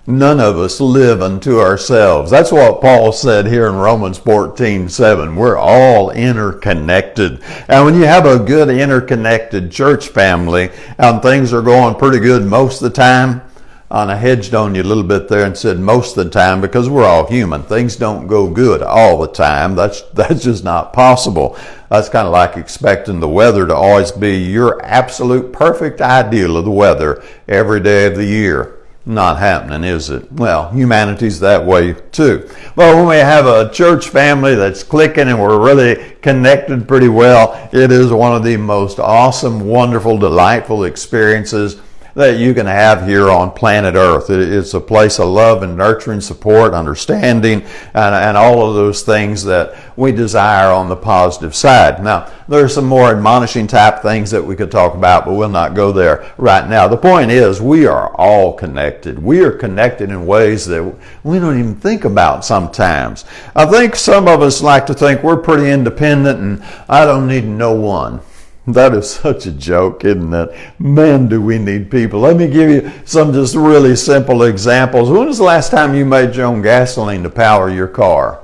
None of us live unto ourselves. That's what Paul said here in Romans 14:7. We're all interconnected. And when you have a good interconnected church family and things are going pretty good most of the time, and I hedged on you a little bit there and said most of the time because we're all human. Things don't go good all the time. That's just not possible. That's kind of like expecting the weather to always be your absolute perfect ideal of the weather every day of the year. Not happening, is it? Well, humanity's that way too. But when we have a church family that's clicking and we're really connected pretty well, it is one of the most awesome, wonderful, delightful experiences that you can have here on planet Earth. It's a place of love and nurturing, support, understanding, and all of those things that we desire on the positive side. Now, there's some more admonishing type things that we could talk about, but we'll not go there right now. The point is, we are all connected. We are connected in ways that we don't even think about sometimes. I think some of us like to think we're pretty independent and I don't need no one. That is such a joke, isn't it? Man, do we need people. Let me give you some just really simple examples. When was the last time you made your own gasoline to power your car?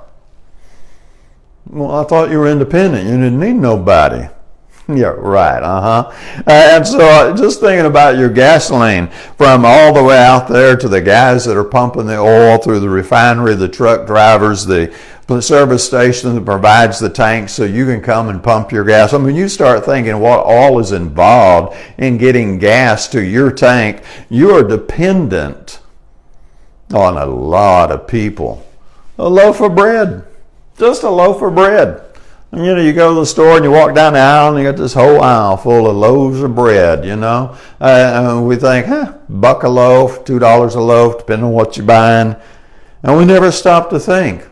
Well, I thought you were independent. You didn't need nobody. Yeah, right, And so just thinking about your gasoline, from all the way out there to the guys that are pumping the oil through the refinery, the truck drivers, the service station that provides the tank so you can come and pump your gas. I mean, you start thinking what all is involved in getting gas to your tank. You are dependent on a lot of people. A loaf of bread, just a loaf of bread. And, you go to the store and you walk down the aisle and you got this whole aisle full of loaves of bread, And we think, $1 a loaf, $2 a loaf, depending on what you're buying. And we never stop to think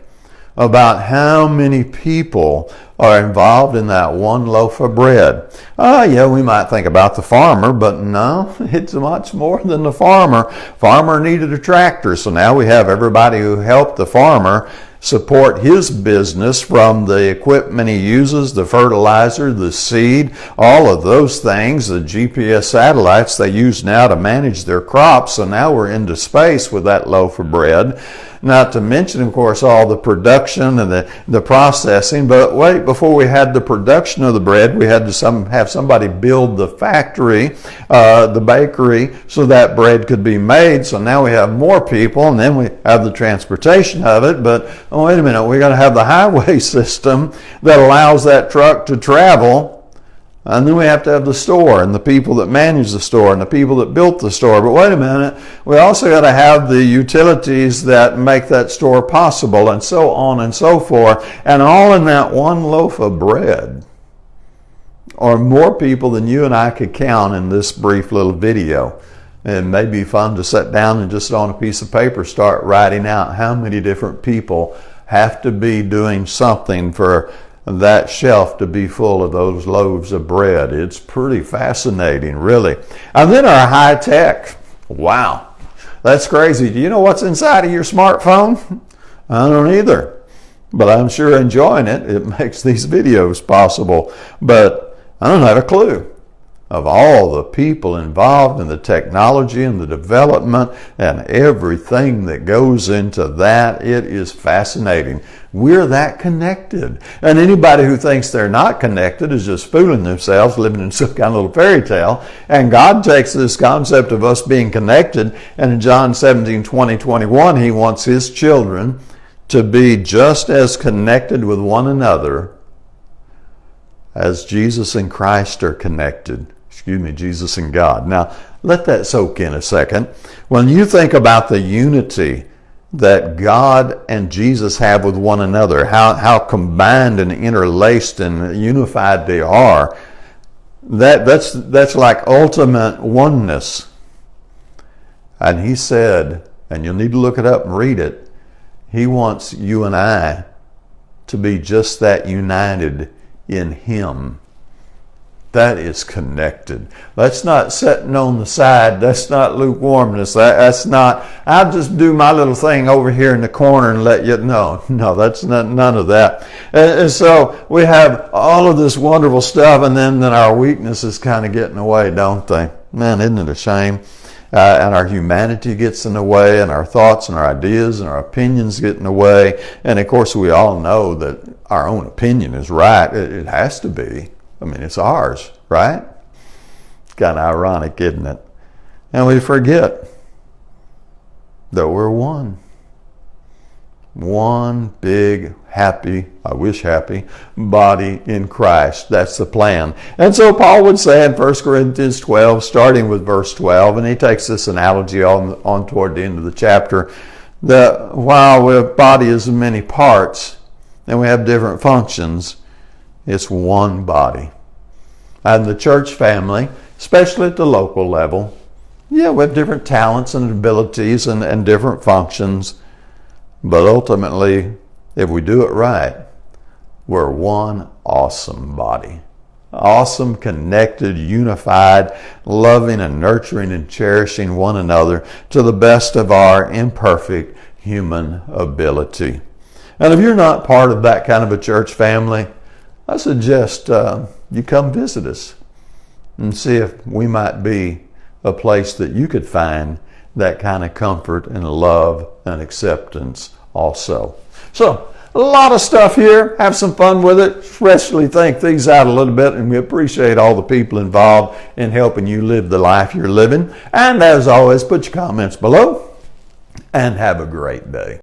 about how many people are involved in that one loaf of bread. We might think about the farmer, but no, it's much more than the farmer. Farmer needed a tractor, so now we have everybody who helped the farmer support his business, from the equipment he uses, the fertilizer, the seed, all of those things, the GPS satellites they use now to manage their crops. So now we're into space with that loaf of bread. Not to mention, of course, all the production and the processing. But wait, before we had the production of the bread, we had to have somebody build the factory, the bakery, so that bread could be made. So now we have more people, and then we have the transportation of it. But wait a minute, we got to have the highway system that allows that truck to travel. And then we have to have the store and the people that manage the store and the people that built the store. But wait a minute, we also got to have the utilities that make that store possible, and so on and so forth. And all in that one loaf of bread are more people than you and I could count in this brief little video. It may be fun to sit down and just on a piece of paper start writing out how many different people have to be doing something for that shelf to be full of those loaves of bread. It's pretty fascinating, really. And then our high tech. Wow, that's crazy. Do you know what's inside of your smartphone? I don't either, but I'm sure enjoying it. It makes these videos possible, but I don't have a clue of all the people involved in the technology and the development and everything that goes into that. It is fascinating. We're that connected. And anybody who thinks they're not connected is just fooling themselves, living in some kind of little fairy tale. And God takes this concept of us being connected, and in John 17:20-21, he wants his children to be just as connected with one another as Jesus and Christ are connected. Jesus and God. Now, let that soak in a second. When you think about the unity that God and Jesus have with one another, how combined and interlaced and unified they are, that's like ultimate oneness. And he said, and you'll need to look it up and read it, he wants you and I to be just that united in him. That is connected. That's not sitting on the side. That's not lukewarmness. That's not, I'll just do my little thing over here in the corner and let you know. No, that's none of that. And so we have all of this wonderful stuff, and then our weaknesses kind of get in the way, don't they? Man, isn't it a shame? and our humanity gets in the way, and our thoughts and our ideas and our opinions get in the way. And of course, we all know that our own opinion is right. It has to be. I mean, it's ours, right? It's kind of ironic, isn't it? And we forget that we're one. One big, happy, I wish happy, body in Christ. That's the plan. And so Paul would say in 1 Corinthians 12, starting with verse 12, and he takes this analogy on toward the end of the chapter, that while the body is in many parts and we have different functions, it's one body. And the church family, especially at the local level, we have different talents and abilities and different functions. But ultimately, if we do it right, we're one awesome body. Awesome, connected, unified, loving and nurturing and cherishing one another to the best of our imperfect human ability. And if you're not part of that kind of a church family, I suggest you come visit us and see if we might be a place that you could find that kind of comfort and love and acceptance also. So, a lot of stuff here. Have some fun with it. Especially think things out a little bit, and we appreciate all the people involved in helping you live the life you're living. And as always, put your comments below and have a great day.